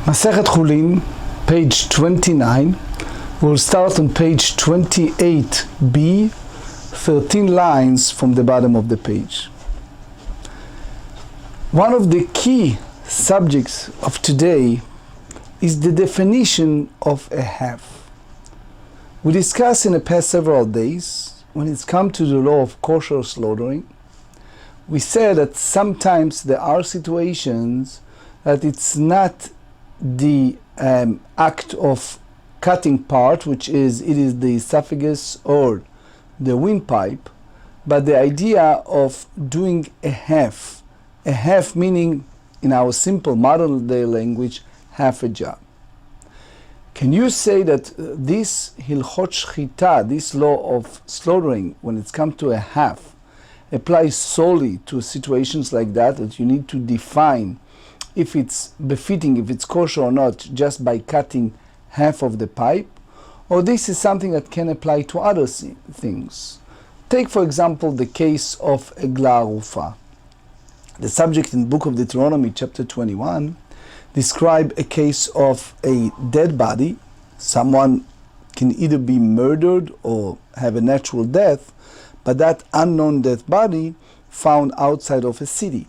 מסכת חולין, page 29. We'll start on page 28b, 13 lines from the bottom of the page. One of the key subjects of today is the definition of a half. We discussed in the past several days, when it's come to the law of kosher slaughtering, we said that sometimes there are situations that it's not the act of cutting part, which is it is the esophagus or the windpipe, but the idea of doing a half meaning, in our simple modern day language, half a job. Can you say that this hilchot shechita, this law of slaughtering, when it's come to a half, applies solely to situations like that, that you need to define if it's befitting, if it's kosher or not, just by cutting half of the pipe? Or this is something that can apply to other things? Take, for example, the case of a glarufa. The subject in the book of Deuteronomy, chapter 21, describe a case of a dead body. Someone can either be murdered or have a natural death, but that unknown dead body found outside of a city.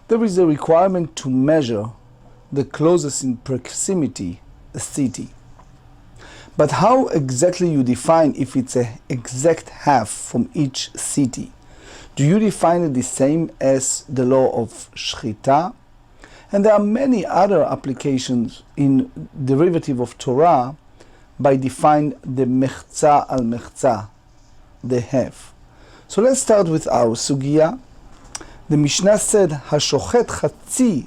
There is a requirement to measure the closest in proximity a city. But how exactly you define if it's an exact half from each city? Do you define it the same as the law of Shechita? And there are many other applications in derivative of Torah by define the mechza al mechza, the half. So let's start with our sugya. The Mishnah said, "Hashochet chatzi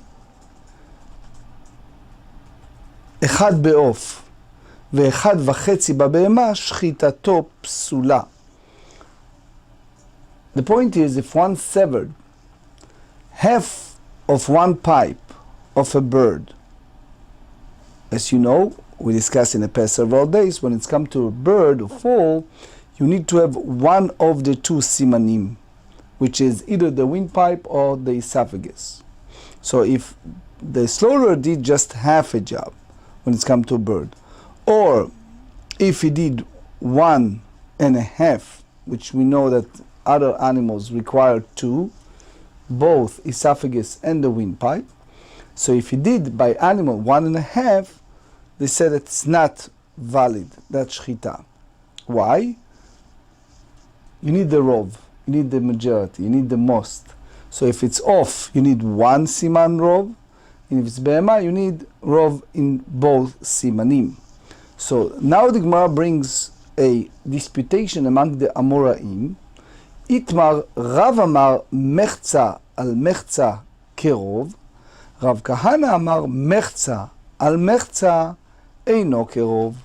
echad be'of ve'echad v'chetzi b'be'ema shechitato psula." The point is, if one severed half of one pipe of a bird, as you know, we discussed in the past several days, when it's come to a bird or fowl, you need to have one of the two simanim, which is either the windpipe or the esophagus. So if the slaughterer did just half a job when it's come to a bird, or if he did 1.5, which we know that other animals require two, both esophagus and the windpipe. So if he did by animal 1.5, they said it's not valid, that's shechita. Why? You need the rov, you need the majority, you need the most. So if it's off, you need one siman rov, and if it's be'ema, you need rov in both simanim. So now the Gemara brings a disputation among the Amoraim. Itmar Rav Amar mechza al mechza kerov, Rav Kahana Amar mechza al mechza eino kerov.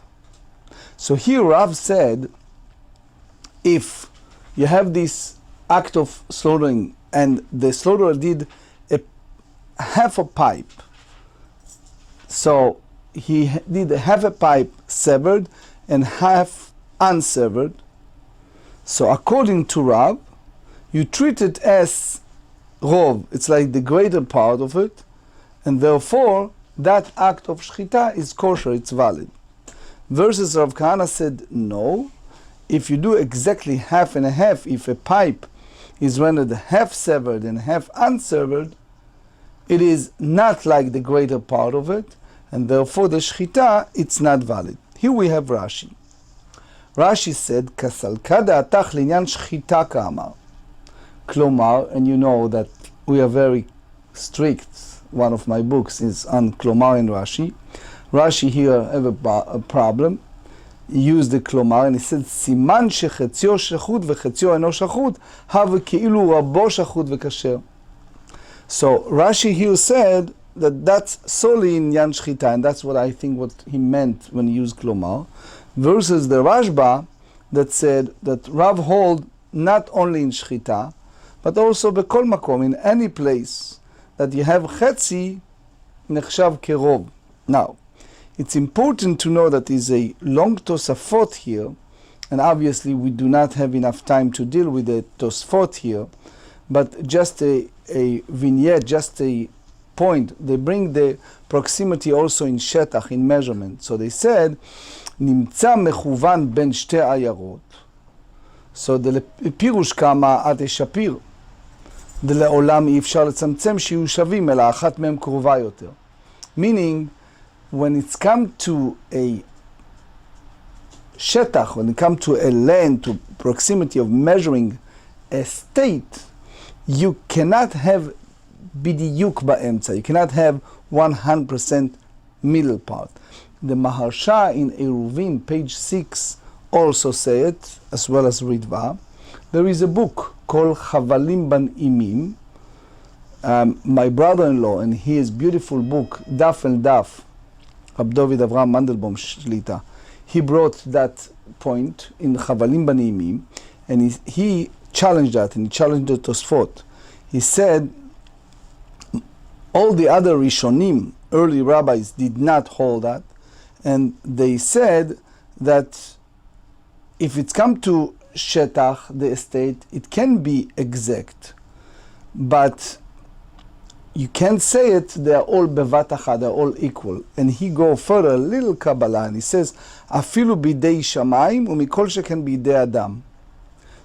So here Rav said, if you have this act of slaughtering and the slaughterer did half a pipe, so he did half a pipe severed and half unsevered, so according to Rav, you treat it as rov, it's like the greater part of it, and therefore that act of shechita is kosher, it's valid. Versus Rav Kahana said, no, if you do exactly half and a half, if a pipe is rendered half severed and half unsevered, it is not like the greater part of it, and therefore the shechita, it's not valid. Here we have Rashi. Rashi said, "Kasalka da'atach linyan shechita ka'amar." Klomar, and you know that we are very strict. One of my books is on Klomar and Rashi. Rashi here have a problem. He used the Klomar and he said, "Siman shechetzio shechut vechetzio eno shechut, have keilu rabo shechut vekasher." So Rashi here said that that's solely in yan shechita, and that's what I think what he meant when he used Klomar. Versus the Rashba that said that Rav hold not only in Shechita, but also bekol makom, in any place that you have chetzi, nechshav kerov. Now, it's important to know that is a long tosafot here, and obviously we do not have enough time to deal with the tosafot here, but just a vignette, just a point, they bring the proximity also in שטח, in measurement. So they said, נמצא מכוון בין שתי עיירות. So פירוש כמה התשפיר. לעולם אי אפשר לצמצם שיהיו שווים, אלא אחת מהם קרובה יותר. Meaning, when it's come to a שטח, when it comes to a land, to proximity of measuring a state, you cannot have בדיוק באמצע. You cannot have 100% middle part. The Maharsha in Eruvin, page 6, also say it, as well as Ritva. There is a book called Chavalim Ban Imim. My brother-in-law, and his beautiful book, Daf el Daf, Rabbi Dr. Avraham Mandelbaum Shlita, he brought that point in Chavalim Ban Imim, and he challenged that, and he challenged the Tosfot. He said, all the other Rishonim, early rabbis, did not hold that, and they said that if it's come to Shetach, the estate, it can be exact, but you can't say it, they are all bevat achad, they are all equal. And he go further, a little Kabbalah, and he says, Afilu bidei shamayim, umikol sheken bidei adam.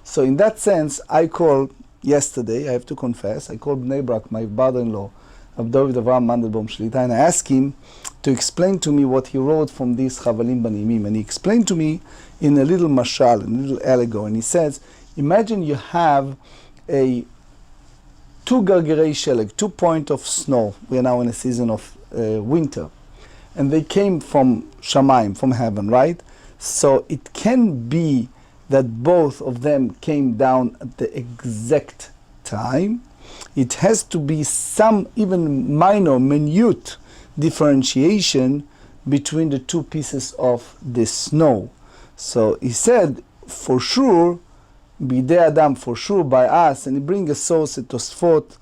So in that sense, I called yesterday, I have to confess, I called Bnei Brak, my brother-in-law, Rabbi Dr. Avraham Mandelbaum Shlita, and I asked him to explain to me what he wrote from this Chavalim Ban Imim. And he explained to me in a little mashal, in a little allegory, and he says, imagine you have a 2 gargerei sheleg, 2 points of snow. We are now in a season of winter. And they came from Shamayim, from heaven, right? So it can be that both of them came down at the exact time. It has to be some even minor, minute differentiation between the 2 pieces of the snow. So he said, for sure, bidei adam, for sure by us, and he brings a source at Tosfot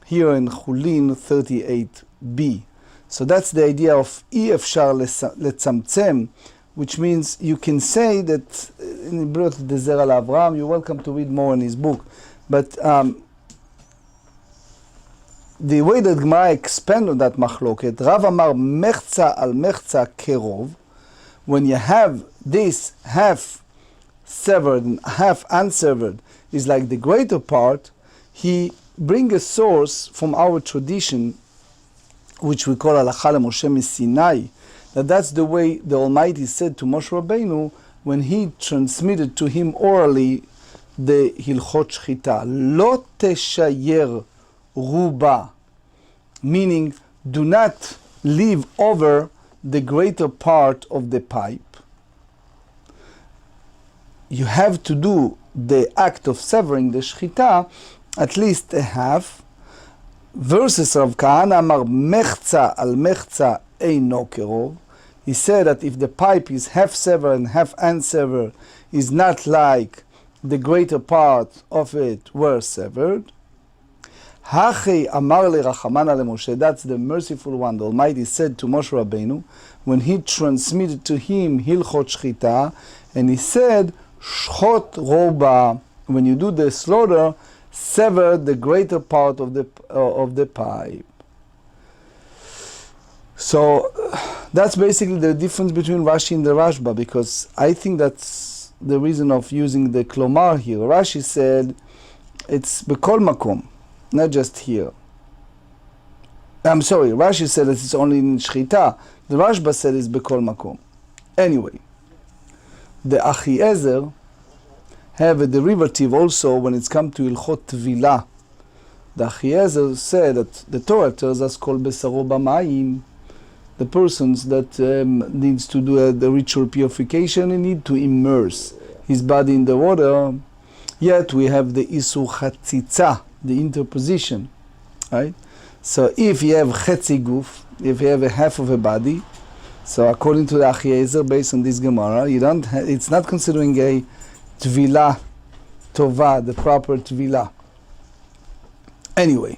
here in Chulin 38b. So that's the idea of אי אפשר לצמצם, which means you can say that, and he brought the Zera LaAvraham, you're welcome to read more in his book, but the way that Gemara expand on that machloket, Rav Amar mechza al mechza kerov, when you have this half severed and half unsevered is like the greater part, he bring a source from our tradition, which we call Halacha Moshe Sinai, that's the way the Almighty said to Moshe Rabbeinu when he transmitted to him orally the Hilchot Shechita. Lo teshayer ruba, meaning do not leave over the greater part of the pipe. You have to do the act of severing the Shechita at least a half. Versus Rav Kahana Amar mechza al mechza eino kerov. He said that if the pipe is half severed and half unsevered, is not like the greater part of it were severed. Hachi Amar le Rachamana le Moshe. That's the merciful one. The Almighty said to Moshe Rabbeinu when he transmitted to him Hilchot Shechita, and he said, Shchot roba. When you do the slaughter, sever the greater part of the pipe. So that's basically the difference between Rashi and the Rashba, because I think that's the reason of using the klomar here. Rashi said it's bekol makom, not just here. I'm sorry, Rashi said that it's only in Shechita. The Rashba said it's bekol makom. Anyway, the Achiezer have a derivative also when it's come to Ilchot Tvila. The Achiezer said that the Torah tells us kol besaro b'mayim, the persons that needs to do the ritual purification and need to immerse his body in the water. Yet we have the Isur Chatzitza, the interposition, right? So if you have Chetzi Guf, if you have a half of a body, so according to the Achiezer, based on this Gemara, you don't it's not considering a Tvila Tova, the proper Tvila. Anyway,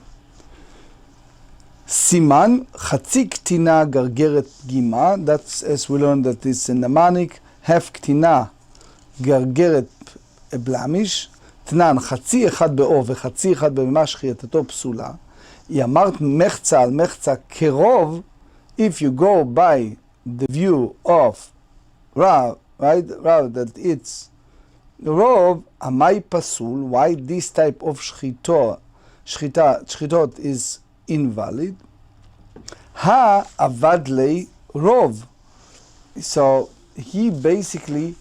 Siman, Chatzi Ktina Gargeret Gima, that's as we learned that it's in the Manik, half Ktina Gargeret blemish, Tnan, Chatzi Echad Be'or, Chatzi Echad Be'ma Shechitato Psula. אמרת מחצה על מחצה כרוב, if you go by the view of Rav, right, Rav, that it's רוב, המאי פסול, why this type of שחיטות is invalid, אבד לי רוב. So he basically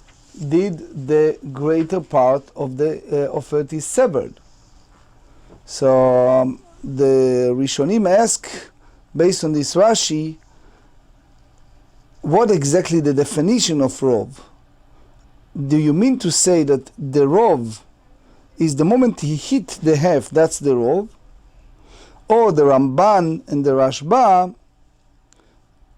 did the greater part of it is severed. So the Rishonim ask, based on this Rashi, what exactly the definition of rov? Do you mean to say that the rov is the moment he hit the half, that's the rov? Or the Ramban and the Rashba,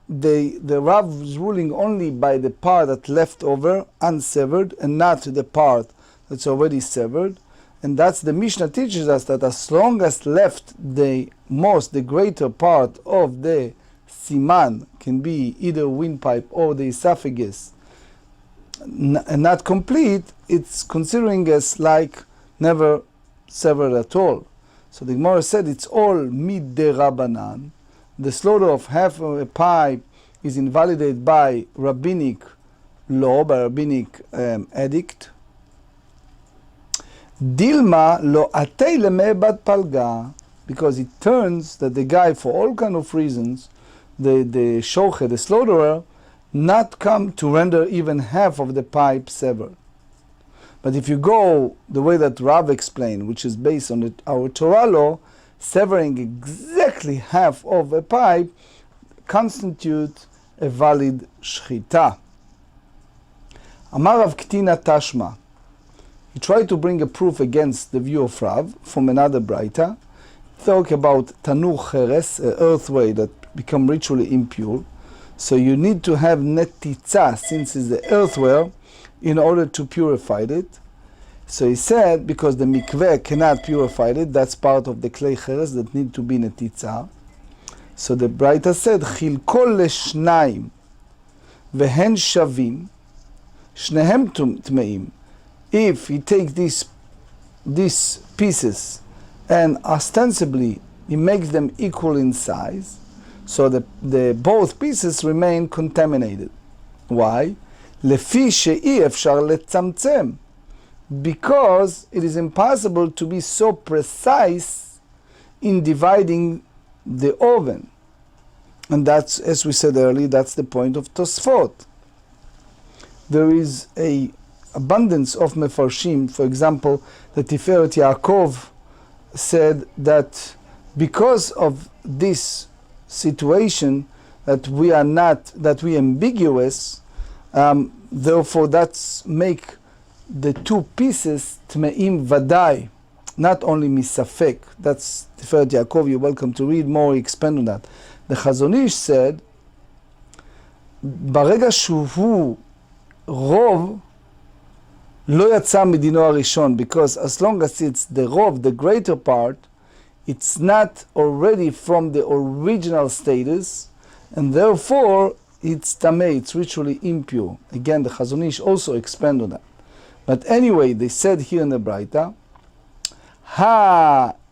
the Rav is ruling only by the part that left over unsevered and not the part that's already severed. And that's the Mishnah teaches us that as long as left the greater part of the siman can be either windpipe or the esophagus and not complete, it's considering as like never severed at all. So the Gemara said it's all mid-de-rabbanan. The slaughter of half of a pipe is invalidated by rabbinic law, by rabbinic edict. Dilma lo atei lemebad palga, because it turns that the guy, for all kind of reasons, the shochet, the slaughterer, not come to render even half of the pipe severed. But if you go the way that Rav explained, which is based on our Torah law, severing exactly half of a pipe constitute a valid shechita. Amar Rav Ktina Tashma. He tried to bring a proof against the view of Rav from another Braita. Talk about tanur cheres, an earthway that become ritually impure. So you need to have netitza, since it's the earthware, in order to purify it. So he said, because the mikveh cannot purify it, that's part of the clay cheres that need to be netitza. So the Braita said, chilko leshnayim vehen shavim, shnehem tmeim. If he takes these pieces and ostensibly he makes them equal in size, so the both pieces remain contaminated. Why? Lefi she'i efshar letzamtzem, because it is impossible to be so precise in dividing the oven. And that's, as we said earlier, that's the point of Tosfot. There is a abundance of mefarshim. For example, the Tiferet Yaakov said that because of this situation that we are ambiguous, therefore that's make the two pieces tmeim vadai, not only misafek. That's Tiferet Yaakov. You're welcome to read more, expand on that. The Chazon Ish said, ברגע שהוא רוב, לא יצא מדינו הראשון, because as long as it's the rov, the greater part, it's not already from the original status, and therefore it's tamei, it's ritually impure. Again, the Chazon Ish also expand on that. But anyway, they said here in the Braita,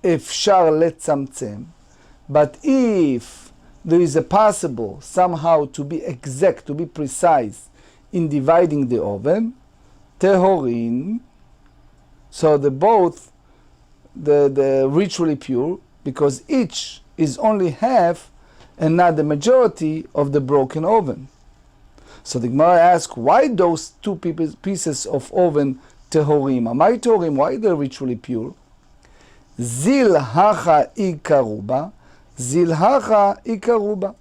אפשר לצמצם, but if there is a possible somehow to be exact, to be precise in dividing the oven, tehorin, so the both the ritually pure, because each is only half and not the majority of the broken oven. So the Gemara asks, why those two pieces of oven tehorim? Amai tehorim, why they're ritually pure? Zil hacha ikaruba, zil hacha ikaruba.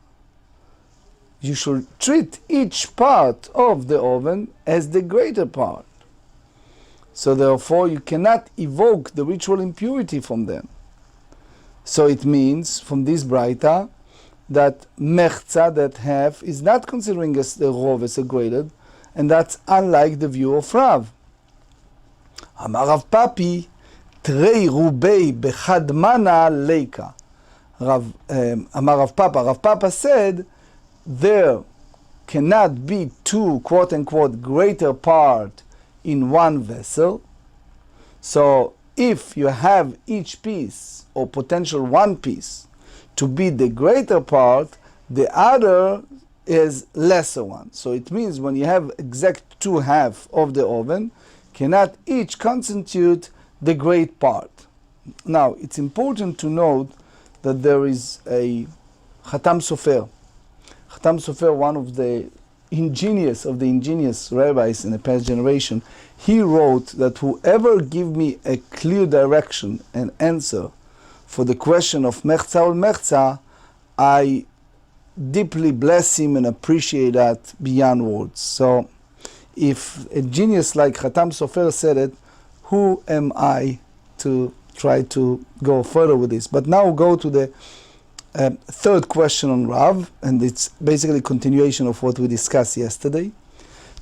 You should treat each part of the oven as the greater part. So therefore you cannot evoke the ritual impurity from them. So it means from this Braita that mechza, that half, is not considering as the rov, as a graded, and that's unlike the view of Rav. Amar Rav Papi, trei rubei bechad mana leika. Amar Rav Papa. Rav Papa said there cannot be two quote-unquote greater part in one vessel. So if you have each piece or potential one piece to be the greater part, the other is lesser one. So it means when you have exact 2 halves of the oven, cannot each constitute the great part. Now, it's important to note that there is a Khatam Sofer. Khatam Sofer, one of the ingenious rabbis in the past generation, he wrote that whoever give me a clear direction and answer for the question of mechza or mechza, I deeply bless him and appreciate that beyond words. So, if a genius like Khatam Sofer said it, who am I to try to go further with this? But now go to the third question on Rav, and it's basically a continuation of what we discussed yesterday.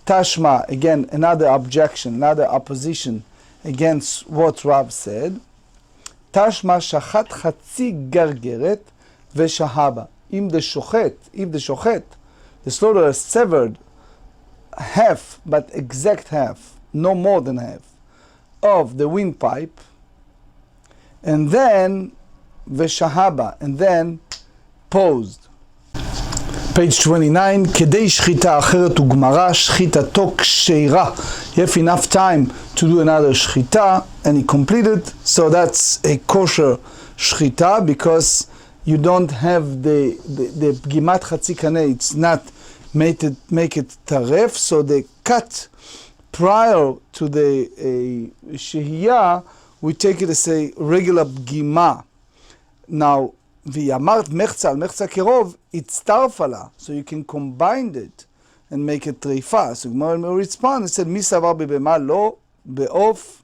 Tashma, again, another objection, another opposition against what Rav said. Tashma shachat chatzi gargeret veshahaba. If the shochet, the slaughterer severed half, but exact half, no more than half, of the windpipe, and then veshahaba, and then posed. Page 29, Kedei Shechita acheret ugmara, Shechitato ksheira. You have enough time to do another Shechita, and he completed, so that's a kosher Shechita, because you don't have the gimat chatzi kaneh, it's not make it taref, so the cut prior to the shehiyah, we take it as a regular gima. Now, v'yamart mechza al mechza kerov, it's tarfala, so you can combine it and make it treifa. So Gemara will respond and said, mi savar bebema lo be'of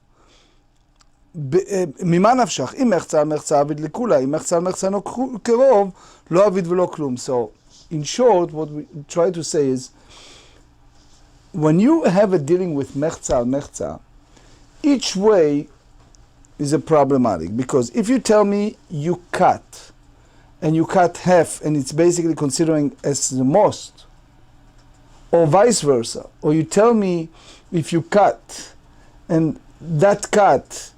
ממה נפשך? אם מחצה על מחצה עביד לכולה, אם מחצה על מחצה קרוב, לא עביד ולא כלום. So, in short, what we try to say is, when you have a dealing with מחצה על מחצה, each way is a problematic, because if you tell me you cut, and you cut half, and it's basically considering as the most, or vice versa, or you tell me if you cut, and that cut,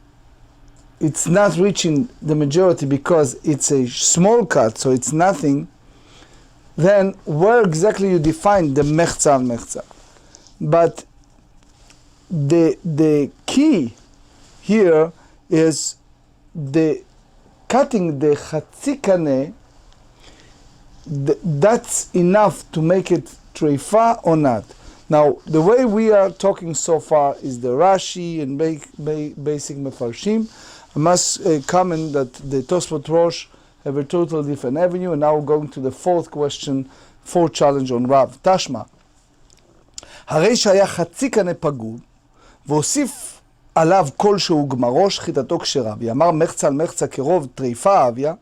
it's not reaching the majority because it's a small cut, so it's nothing, then where exactly you define the mechza al mechza? But the key here is the cutting the chatzi kaneh, that's enough to make it treifa or not. Now, the way we are talking so far is the Rashi and basic Mefarshim. I must comment that the Tosfot Rosh have a totally different avenue, and now we're going to the fourth challenge on Rav. Tashma. הרי שהיה חצי קנה פגום, והוסיף עליו כלשהו גמרו, שחיטתו כשרה, ויאמר מחצה על מחצה כרוב טריפה אביה,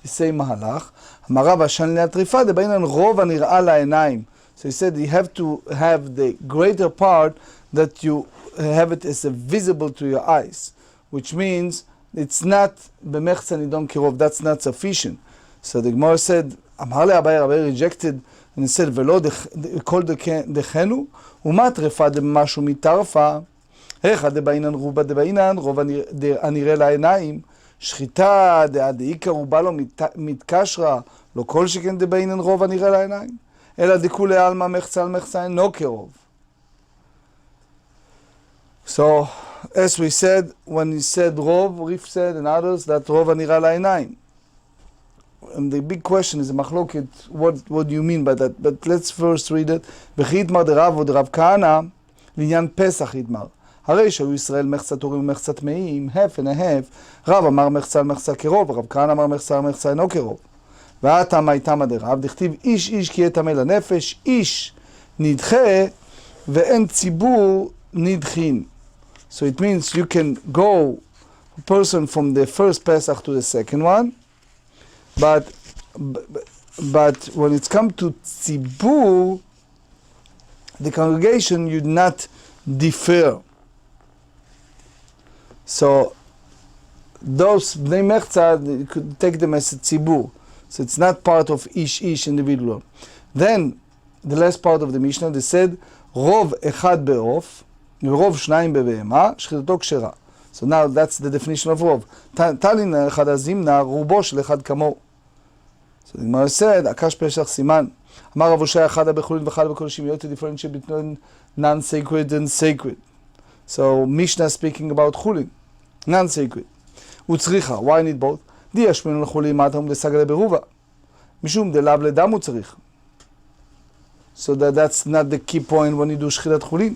תסי מהלך, אמר רב השן לעניין טריפה, דבעינן רוב הנראה לעיניים. So he said you have to have the greater part that you have it as a visible to your eyes, which means it's not במחצה נידון כרוב, that's not sufficient. So the Gemara said, אמר לאביי, רבי rejected, and he said, ולא כל דחנו, ומה טרפה דמשהו מטרפה, איך דבעינן רובה דבעינן, רוב הנראה לעיניים, שחיטה דעיקר רובה לו מתקשרה, לא כל שכן דבעינן רוב הנראה לעיניים, אלא דכולי עלמא מחצה על מחצה אינו כרוב. So, as we said, when he said Rov, Rif said, and others, that Rov הנראה לעיניים. And the big question is, Machloket, what do you mean by that? But let's first read it. וכי יתמר דרב או דרב כהנא, לעניין פסח יתמר. הרי שהיו ישראל מחצת הורים ומחצת טמאים, half and a half. רב אמר מחצה על מחצה כרוב, ורב כהנא אמר מחצה על מחצה אינו כרוב. והתמה איתמה דרב, דכתיב איש איש כי יהיה טמא לנפש, איש נדחה, ואין ציבור נדחין. So it means you can go a person from the first Pesach to the second one, but when it's come to tzibur, the congregation, you not differ. So those bnei mechza, you could take them as a tzibur. So it's not part of ish individual. Then the last part of the Mishnah, they said rov echad be'of, rov shnayim bebehema, shchitato kshera. So now that's the definition of rov. Talin echad azimna, rubo shel echad kamo. So the Gemara said, Akash Pesach Siman. Amar Rav Oshaya Chada Bechulin v'Chada Kodashim. You have to differentiate between non-sacred and sacred. So Mishnah speaking about Chulin, non-sacred. Utzricha, why need both? Di yashminu l'chulin matam d'sagale beruva. Mishum delav ledam utzrich. So that's not the key point when you do Shechitat Chullin.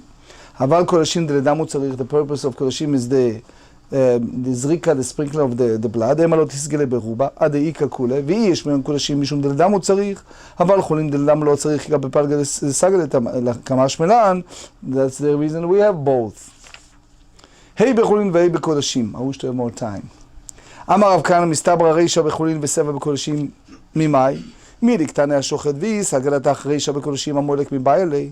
Aval Kodashim deledam utzrich. The purpose of Kodashim is the zrika, the sprinkling of the blood. Ema lo tisgele beruba, ad eika kule. V'i yashminu Kodashim mishum deledam utzrich. Aval Chulin deledam lo utzrich. Ga bepalga d'sagale kamash melan. That's the reason we have both. Hey bechulin v'hei bekodashim. I wish to have more time. Amar Rav Kana mistabra reisha bechulin v'seva bekodashim mimai. מידי קטני השוחט ויס, הגלתך רישה בקודשים המולק מבעלה,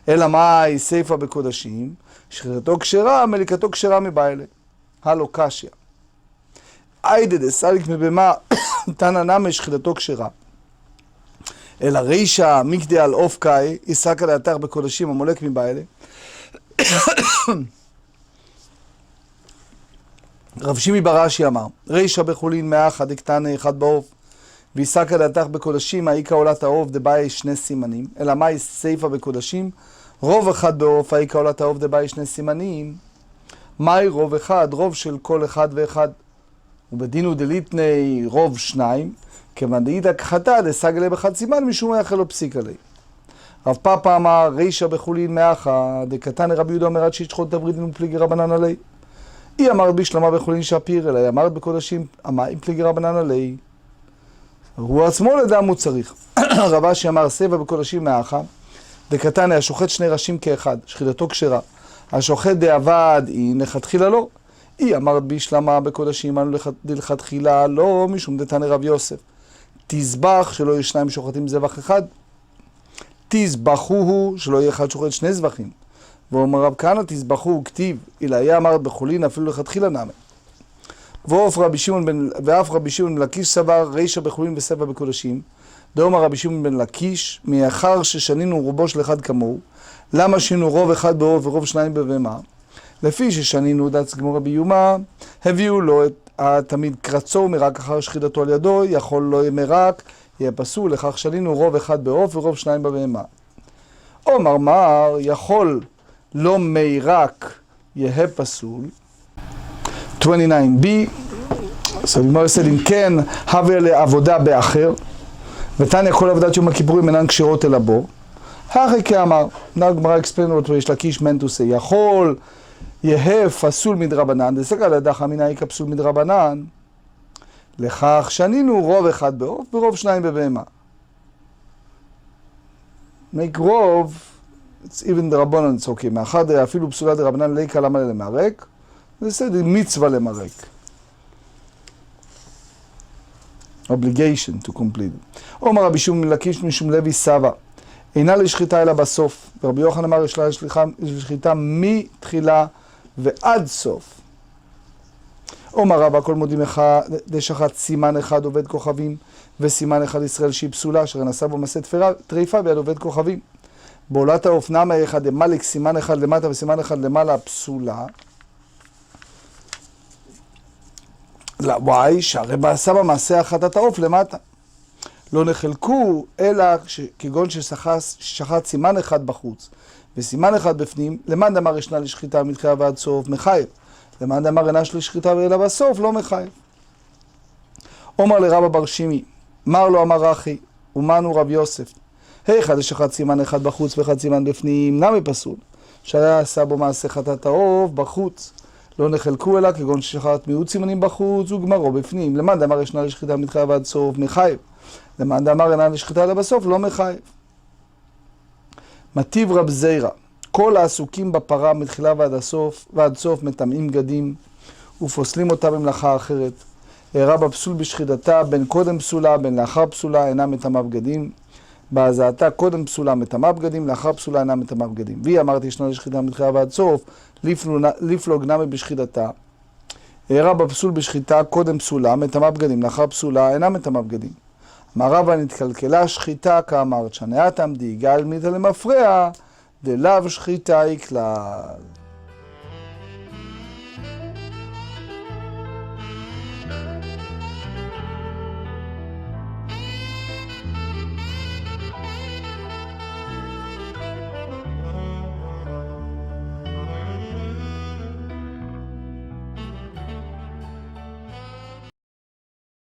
אלא מאי סייפה בקודשים, שחיטתו כשרה, מליקתו כשרה מבעלה. הלו קשיא. איידה דסליק מבמה, תנא נמי שחיטתו כשרה. אלא רישה מקדי על אופקאי, יסק הגלתך בקודשים המולק מבעלה. רב שימי ברש"י אמר, רישה בחולין מאחד דקטני אחד בעוף, ויסק הדתך בקודשים, האיקה עולת העוף דבאי שני סימנים, אלא מאי סייפה בקודשים, רוב אחד בעוף, האיקה עולת העוף דבאי שני סימנים, מאי רוב אחד, רוב של כל אחד ואחד, ובדינו דליתני רוב שניים, כיוון דאיתא כחתא דסגלה בחד סימן, משום יחל לו פסיק עלי. רב פאפא אמר, רישא בחולין מאחא, דקתני רבי יהודה אומר עד שישחוט תברידין ופליגי רבנן עלי. היא אמרת בשלמה בחולין שפיר, אלא היא אמרת בקודשים, אמר פליגי רבנן עלי. הוא עצמו לדם הוא צריך. רבה שאמר סבע בקודשים מאחה, דקתני השוחט שני ראשים כאחד, שחיטתו כשרה. השוחט דאבד היא לכתחילה לא. היא אמרת בשלמה בקודשים, אנו לכתחילה לא, משום דתני רב יוסף. תזבח שלא יהיו שניים שוחטים זבח אחד. תזבחוהו שלא יהיה אחד שוחט שני זבחים. ואומר רב כהנא תזבחוהו כתיב, אלא היה אמרת בחולין אפילו לכתחילה נמי. ואף רבי שמעון בן לקיש סבר רישא בחולין וסבע בקודשים. דאמר רבי שמעון בן לקיש, מאחר ששנינו רובו של אחד כמוהו, למה שינו רוב אחד בעוף ורוב שניים בבהמה? לפי ששנינו דץ גמור רבי יומא, הביאו לו את תמיד קרצו מרק אחר שחיטתו על ידו, יכול לא מרק, יהיה פסול, לכך שנינו רוב אחד בעוף ורוב שניים בבהמה. אומר מר, יכול לא מרק יהיה פסול. 29b, so Gemara said, אם כן, הווה לעבודה באחר, ותניא כל עבודת יום הכיפורים אינן קשירות אל הבור. הכי כאמר, now Gemara explain what יש לקיש meant to say, יכול יהיה פסול מדרבנן, דסקרא לדחא אמינא איכא פסול מדרבנן, לכך שנינו רוב אחד בעוף ורוב שניים בבהמה. make רוב, it's even דרבנן, it's okay, מאחר אפילו פסולה דרבנן ליקא למה למרק, זה מצווה למרק. obligation to complete. אומר רבי שמעון בן לקיש משום לוי סבא, אינה לשחיטה אלא בסוף. ורבי יוחנן אמר יש לה לשחיטה מתחילה ועד סוף. אומר רבא כל מודים לך דשחט סימן אחד עובד כוכבים, וסימן אחד ישראל שהיא פסולה, אשר נשא בו מסע טריפה ביד עובד כוכבים. בעולת האופנה מאחד דמלק סימן אחד למטה וסימן אחד למעלה פסולה. וואי, שהרי בעשה במעשה החטאת העוף למטה. לא נחלקו, אלא כגון ששחט סימן אחד בחוץ, וסימן אחד בפנים, למאן דאמר ישנה לשחיטה מתחילה ועד סוף, מחייב. למאן דאמר אינה לשחיטה אלא בסוף, לא מחייב. אומר לרבא בר שימי, מר לו אמר אחי, ומנו רב יוסף, היכא דשחט סימן אחד בחוץ ואחד סימן בפנים, נמי פסול. שהיה עשה בו מעשה חטאת העוף בחוץ. לא נחלקו אלא כגון ששחט מיעוט סימנים בחוץ וגמרו בפנים. למאן דאמר ישנה לשחיטה מתחילה ועד סוף, מחייב. למאן דאמר אינה לשחיטה אלא בסוף, לא מחייב. מטיב רב זירא, כל העסוקים בפרה מתחילה ועד סוף מטמאים בגדים ופוסלים אותה במלאכה אחרת. הראה בפסול בשחיטתה, בין קודם פסולה בין לאחר פסולה אינה מטמאה בגדים. בהזעתה קודם פסולה מטמאה בגדים, לאחר פסולה אינה מטמאה בגדים. והיא אמרתי ישנה לשחיטה מתחילה ועד סוף, לפלוג נמי בשחיטתה. הראה בפסול בשחיטה, קודם פסולה מטמאה בגדים, לאחר פסולה אינה מטמאה בגדים. אמר רבא נתקלקלה שחיטה כאמרת, שנאתם די גל מיתה למפרע, דלאו שחיטה היא כלל.